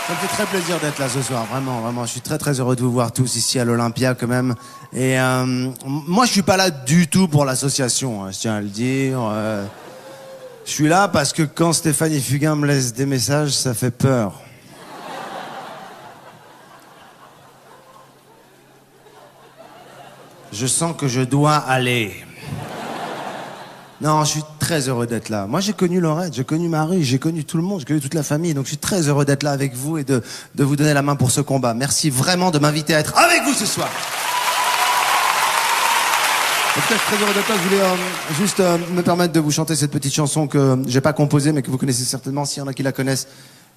Ça me fait très plaisir d'être là ce soir, vraiment, vraiment. Je suis très très heureux de vous voir tous ici à l'Olympia quand même. Et moi je suis pas là du tout pour l'association, hein, je tiens à le dire. Je suis là parce que quand Stéphanie Fugain me laisse des messages, ça fait peur. Je sens que je dois aller. Non, je suis très heureux d'être là. Moi, j'ai connu Laurette, j'ai connu Marie, j'ai connu tout le monde, j'ai connu toute la famille. Donc, je suis très heureux d'être là avec vous et de vous donner la main pour ce combat. Merci vraiment de m'inviter à être avec vous ce soir. En tout cas, je suis très heureux d'être là. Je voulais juste me permettre de vous chanter cette petite chanson que j'ai pas composée, mais que vous connaissez certainement. S'il y en a qui la connaissent,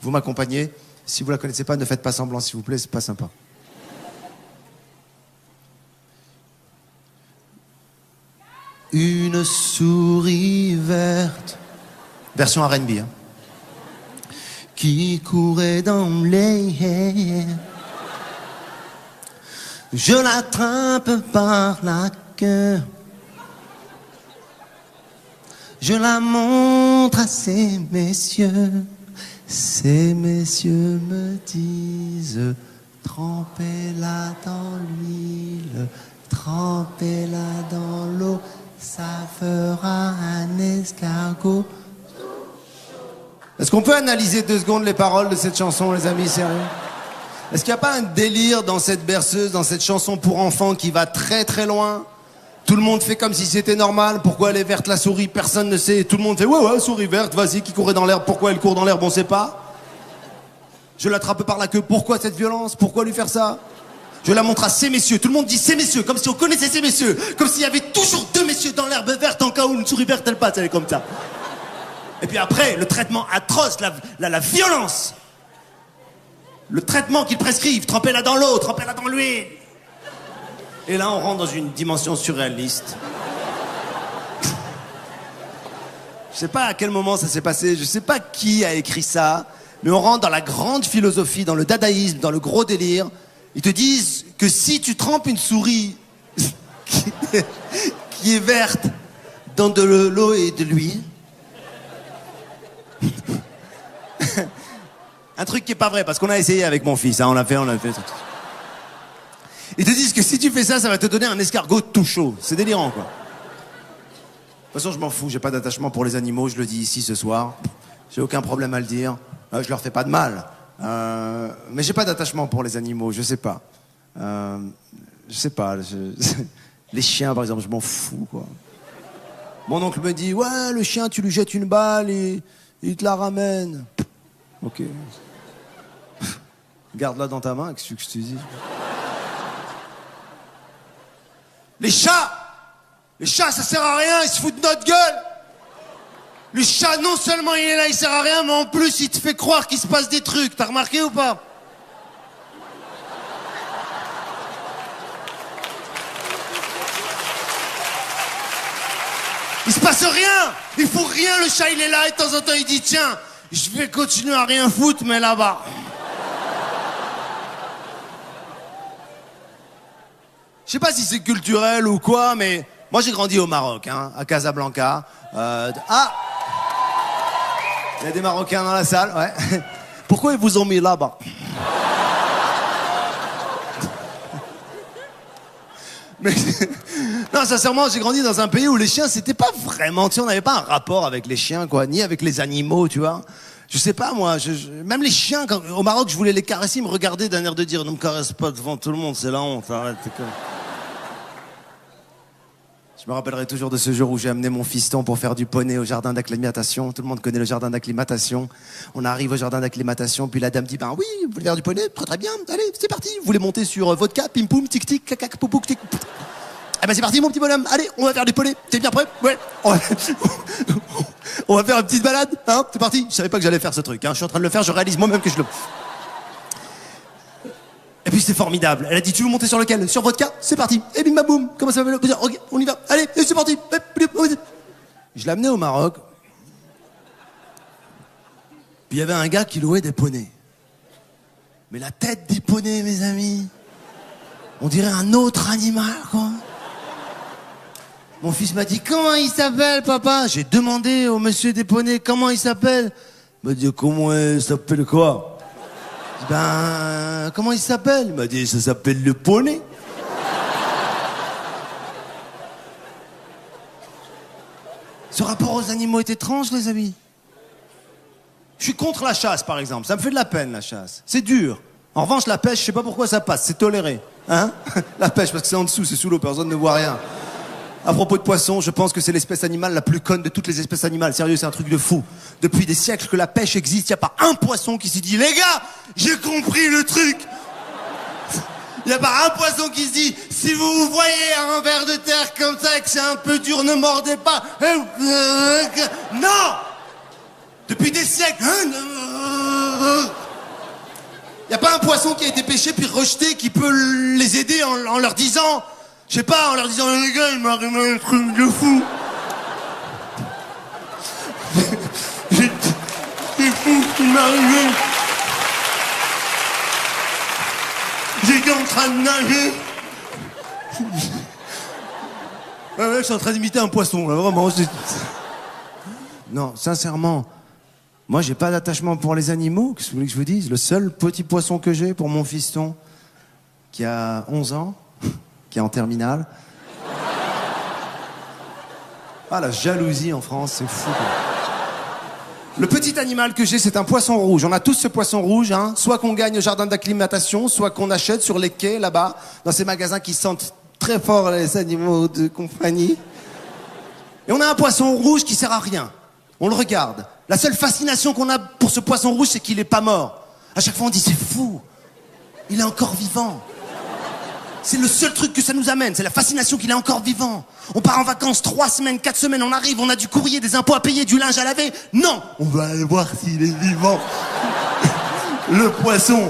vous m'accompagnez. Si vous la connaissez pas, ne faites pas semblant, s'il vous plaît, c'est pas sympa. Une souris verte, version R&B, hein, qui courait dans les airs. Je l'attrape par la queue. Je la montre à ces messieurs. Ces messieurs me disent: trempez-la dans l'huile, trempez-la dans l'eau. Ça fera un escargot. Est-ce qu'on peut analyser 2 secondes les paroles de cette chanson, les amis, sérieux? Est-ce qu'il n'y a pas un délire dans cette berceuse, dans cette chanson pour enfants qui va très très loin? Tout le monde fait comme si c'était normal. Pourquoi elle est verte la souris? Personne ne sait. Tout le monde fait ouais, souris verte, vas-y, qui courait dans l'herbe. Pourquoi elle court dans l'herbe? On sait pas. Je l'attrape par la queue. Pourquoi cette violence? Pourquoi lui faire ça? Je la montre à ces messieurs. Tout le monde dit ces messieurs, comme si on connaissait ces messieurs. Comme s'il y avait toujours 2 messieurs dans l'herbe verte en cas où une souris verte elle passe, elle est comme ça. Et puis après, le traitement atroce, la violence. Le traitement qu'ils prescrivent, trempez-la dans l'eau, trempez-la dans l'huile. Et là, on rentre dans une dimension surréaliste. Je sais pas à quel moment ça s'est passé, je sais pas qui a écrit ça, mais on rentre dans la grande philosophie, dans le dadaïsme, dans le gros délire. Ils te disent que si tu trempes une souris qui est verte dans de l'eau et de l'huile, un truc qui est pas vrai, parce qu'on a essayé avec mon fils, hein, on l'a fait. Ils te disent que si tu fais ça, ça va te donner un escargot tout chaud. C'est délirant, quoi. De toute façon, je m'en fous, j'ai pas d'attachement pour les animaux, je le dis ici ce soir. J'ai aucun problème à le dire. Je leur fais pas de mal. Mais j'ai pas d'attachement pour les animaux, je sais pas. Les chiens, par exemple, je m'en fous, quoi. Mon oncle me dit, ouais, le chien, tu lui jettes une balle et il te la ramène. Ok. Garde-la dans ta main, qu'est-ce que je te dis? Les chats, ça sert à rien, ils se foutent de notre gueule. Le chat, non seulement il est là, il sert à rien, mais en plus, il te fait croire qu'il se passe des trucs. T'as remarqué ou pas? Il se passe rien. Il faut rien, le chat, il est là, et de temps en temps, il dit, tiens, je vais continuer à rien foutre, mais là-bas. Je sais pas si c'est culturel ou quoi, mais moi, j'ai grandi au Maroc, hein, à Casablanca. Il y a des Marocains dans la salle, ouais. Pourquoi ils vous ont mis là-bas? Mais non, sincèrement, j'ai grandi dans un pays où les chiens, c'était pas vraiment... Tu sais, on n'avait pas un rapport avec les chiens, quoi, ni avec les animaux, tu vois. Je sais pas, moi, même les chiens, au Maroc, je voulais les caresser, ils me regardaient d'un air de dire « Ne me caresse pas devant tout le monde, c'est la honte, arrête. » Je me rappellerai toujours de ce jour où j'ai amené mon fiston pour faire du poney au jardin d'acclimatation. Tout le monde connaît le jardin d'acclimatation. On arrive au jardin d'acclimatation, puis la dame dit, ben oui, vous voulez faire du poney? Très très bien, allez, c'est parti. Vous voulez monter sur vodka, pim poum, tic tic, cacac, poupouk, tic. Eh ben c'est parti mon petit bonhomme, allez, on va faire du poney. T'es bien prêt? Ouais. On va faire une petite balade, hein? C'est parti. Je savais pas que j'allais faire ce truc, hein. Je suis en train de le faire, je réalise moi-même que je le... Et puis c'est formidable. Elle a dit, tu veux monter sur lequel? Sur vodka? C'est parti. Et bim bam boum. Comment ça va? Ok, on y va. Allez, c'est parti. Je l'ai amené au Maroc. Puis il y avait un gars qui louait des poneys. Mais la tête des poneys, mes amis, on dirait un autre animal, quoi. Mon fils m'a dit, comment il s'appelle, papa? J'ai demandé au monsieur des poneys comment il s'appelle. Il m'a dit, comment il s'appelle quoi? Ben, comment il s'appelle? Il m'a dit, ça s'appelle le poney. Ce rapport aux animaux est étrange, les amis. Je suis contre la chasse, par exemple. Ça me fait de la peine, la chasse. C'est dur. En revanche, la pêche, je sais pas pourquoi ça passe. C'est toléré. Hein? La pêche, parce que c'est en dessous, c'est sous l'eau, personne ne voit rien. À propos de poissons, je pense que c'est l'espèce animale la plus conne de toutes les espèces animales. Sérieux, c'est un truc de fou. Depuis des siècles que la pêche existe, il n'y a pas un poisson qui s'est dit « Les gars, j'ai compris le truc !» Il n'y a pas un poisson qui se dit « Si vous voyez un ver de terre comme ça et que c'est un peu dur, ne mordez pas. » Non! Depuis des siècles. Il n'y a pas un poisson qui a été pêché puis rejeté qui peut les aider en leur disant... Je sais pas, en leur disant, les gars, il m'est arrivé un truc de fou. C'est fou ce qui m'est arrivé. J'étais en train de nager. Ouais, je suis en train d'imiter un poisson, là, vraiment. Non, sincèrement, moi, j'ai pas d'attachement pour les animaux. Qu'est-ce que vous voulez que je vous dise? Le seul petit poisson que j'ai pour mon fiston, qui a 11 ans, qui est en terminale. Ah, la jalousie en France, c'est fou. Quoi. Le petit animal que j'ai, c'est un poisson rouge. On a tous ce poisson rouge, hein. Soit qu'on gagne au jardin d'acclimatation, soit qu'on achète sur les quais, là-bas, dans ces magasins qui sentent très fort les animaux de compagnie. Et on a un poisson rouge qui sert à rien. On le regarde. La seule fascination qu'on a pour ce poisson rouge, c'est qu'il est pas mort. À chaque fois, on dit, c'est fou. Il est encore vivant. C'est le seul truc que ça nous amène, c'est la fascination qu'il est encore vivant. On part en vacances 3 semaines, 4 semaines, on arrive, on a du courrier, des impôts à payer, du linge à laver. Non, on va aller voir s'il est vivant. Le poisson.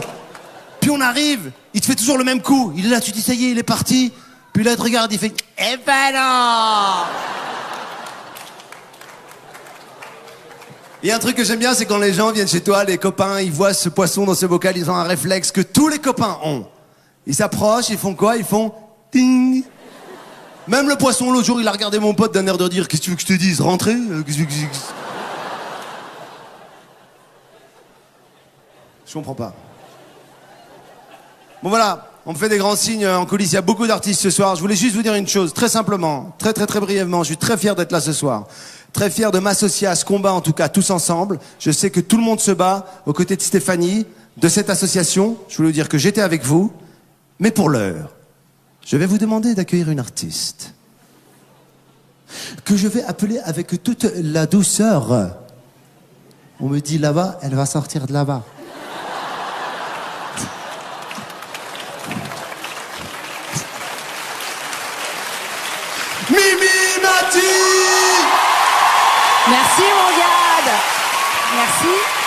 Puis on arrive, il te fait toujours le même coup. Il est là, tu dis ça y est, il est parti. Puis là, il te regarde, il fait « Eh ben non !» Il y a un truc que j'aime bien, c'est quand les gens viennent chez toi, les copains, ils voient ce poisson dans ce bocal, ils ont un réflexe que tous les copains ont. Ils s'approchent, ils font quoi? Ils font ting. Même le poisson, l'autre jour, il a regardé mon pote d'un air de dire qu'est-ce que tu veux que je te dise? Rentrez? Je comprends pas. Bon voilà, on me fait des grands signes en coulisses. Il y a beaucoup d'artistes ce soir. Je voulais juste vous dire une chose, très simplement, très brièvement. Je suis très fier d'être là ce soir. Très fier de m'associer à ce combat, en tout cas, tous ensemble. Je sais que tout le monde se bat aux côtés de Stéphanie, de cette association. Je voulais vous dire que j'étais avec vous. Mais pour l'heure, je vais vous demander d'accueillir une artiste que je vais appeler avec toute la douceur. On me dit là-bas, elle va sortir de là-bas. Mimi Mati! Merci mon Gad. Merci.